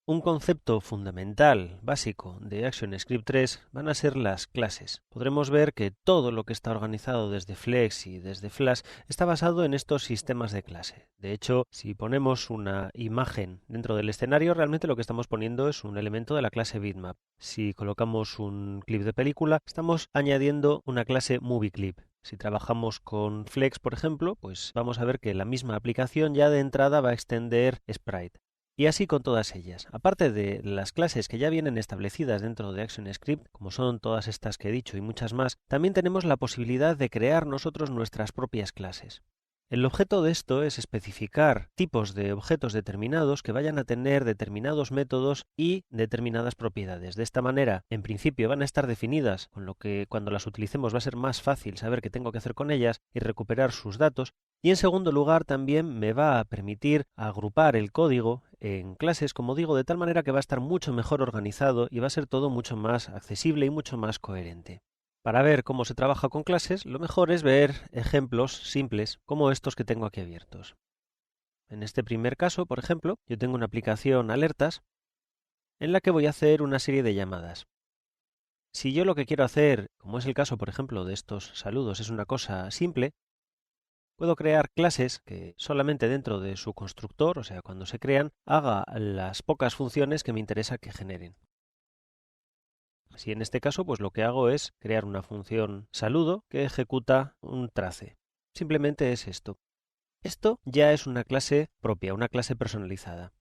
Un concepto fundamental, básico, de ActionScript 3 van a ser las clases. Podremos ver que todo lo que está organizado desde Flex y desde Flash está basado en estos sistemas de clase. De hecho, si ponemos una imagen dentro del escenario, realmente lo que estamos poniendo es un elemento de la clase bitmap. Si colocamos un clip de película, estamos añadiendo una clase movieClip. Si trabajamos con Flex, por ejemplo, pues vamos a ver que la misma aplicación ya de entrada va a extender Sprite. Y así con todas ellas. Aparte de las clases que ya vienen establecidas dentro de ActionScript, como son todas estas que he dicho y muchas más, también tenemos la posibilidad de crear nosotros nuestras propias clases. El objeto de esto es especificar tipos de objetos determinados que vayan a tener determinados métodos y determinadas propiedades. De esta manera, en principio van a estar definidas, con lo que cuando las utilicemos va a ser más fácil saber qué tengo que hacer con ellas y recuperar sus datos. Y en segundo lugar, también me va a permitir agrupar el código en clases, como digo, de tal manera que va a estar mucho mejor organizado y va a ser todo mucho más accesible y mucho más coherente. Para ver cómo se trabaja con clases, lo mejor es ver ejemplos simples como estos que tengo aquí abiertos. En este primer caso, por ejemplo, yo tengo una aplicación Alertas en la que voy a hacer una serie de llamadas. Si yo lo que quiero hacer, como es el caso, por ejemplo, de estos saludos, es una cosa simple, puedo crear clases que solamente dentro de su constructor, o sea, cuando se crean, haga las pocas funciones que me interesa que generen. Así en este caso, pues lo que hago es crear una función saludo que ejecuta un trace. Simplemente es esto. Esto ya es una clase propia, una clase personalizada.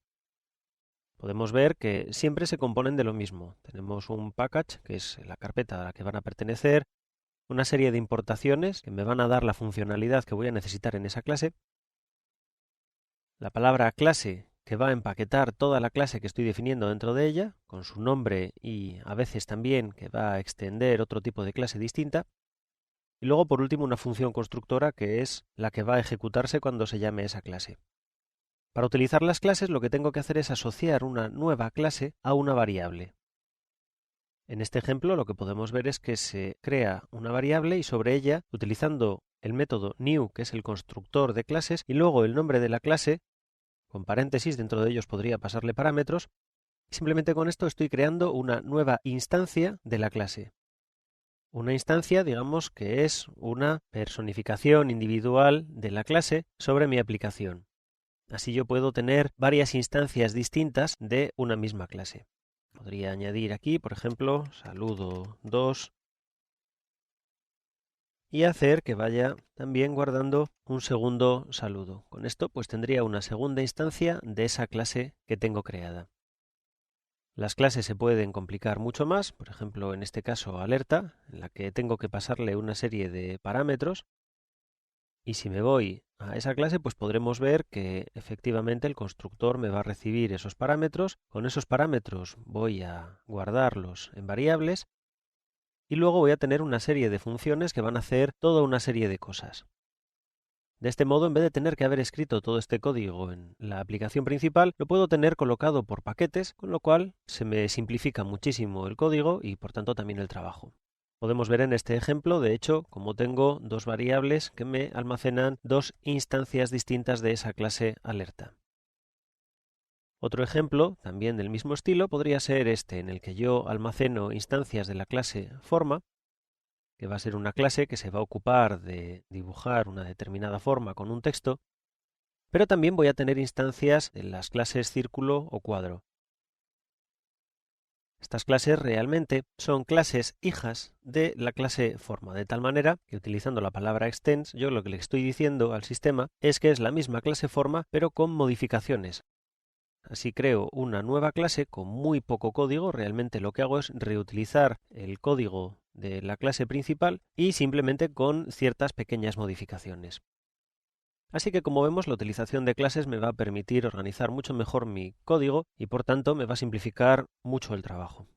Podemos ver que siempre se componen de lo mismo. Tenemos un package, que es la carpeta a la que van a pertenecer, una serie de importaciones que me van a dar la funcionalidad que voy a necesitar en esa clase, la palabra clase que va a empaquetar toda la clase que estoy definiendo dentro de ella, con su nombre y a veces también que va a extender otro tipo de clase distinta, y luego por último una función constructora que es la que va a ejecutarse cuando se llame esa clase. Para utilizar las clases lo que tengo que hacer es asociar una nueva clase a una variable. En este ejemplo lo que podemos ver es que se crea una variable y sobre ella, utilizando el método new, que es el constructor de clases, y luego el nombre de la clase, con paréntesis, dentro de ellos podría pasarle parámetros, simplemente con esto estoy creando una nueva instancia de la clase. Una instancia, digamos, que es una personificación individual de la clase sobre mi aplicación. Así yo puedo tener varias instancias distintas de una misma clase. Podría añadir aquí, por ejemplo, saludo 2 y hacer que vaya también guardando un segundo saludo. Con esto pues tendría una segunda instancia de esa clase que tengo creada. Las clases se pueden complicar mucho más, por ejemplo en este caso alerta, en la que tengo que pasarle una serie de parámetros y si me voy a esa clase pues podremos ver que efectivamente el constructor me va a recibir esos parámetros, con esos parámetros voy a guardarlos en variables y luego voy a tener una serie de funciones que van a hacer toda una serie de cosas. De este modo, en vez de tener que haber escrito todo este código en la aplicación principal, lo puedo tener colocado por paquetes, con lo cual se me simplifica muchísimo el código y por tanto también el trabajo. Podemos ver en este ejemplo, de hecho, como tengo dos variables que me almacenan dos instancias distintas de esa clase alerta. Otro ejemplo, también del mismo estilo, podría ser este, en el que yo almaceno instancias de la clase forma, que va a ser una clase que se va a ocupar de dibujar una determinada forma con un texto, pero también voy a tener instancias de las clases círculo o cuadro. Estas clases realmente son clases hijas de la clase forma, de tal manera que utilizando la palabra extends, yo lo que le estoy diciendo al sistema es que es la misma clase forma, pero con modificaciones. Así creo una nueva clase con muy poco código, realmente lo que hago es reutilizar el código de la clase principal y simplemente con ciertas pequeñas modificaciones. Así que como vemos, la utilización de clases me va a permitir organizar mucho mejor mi código y por tanto me va a simplificar mucho el trabajo.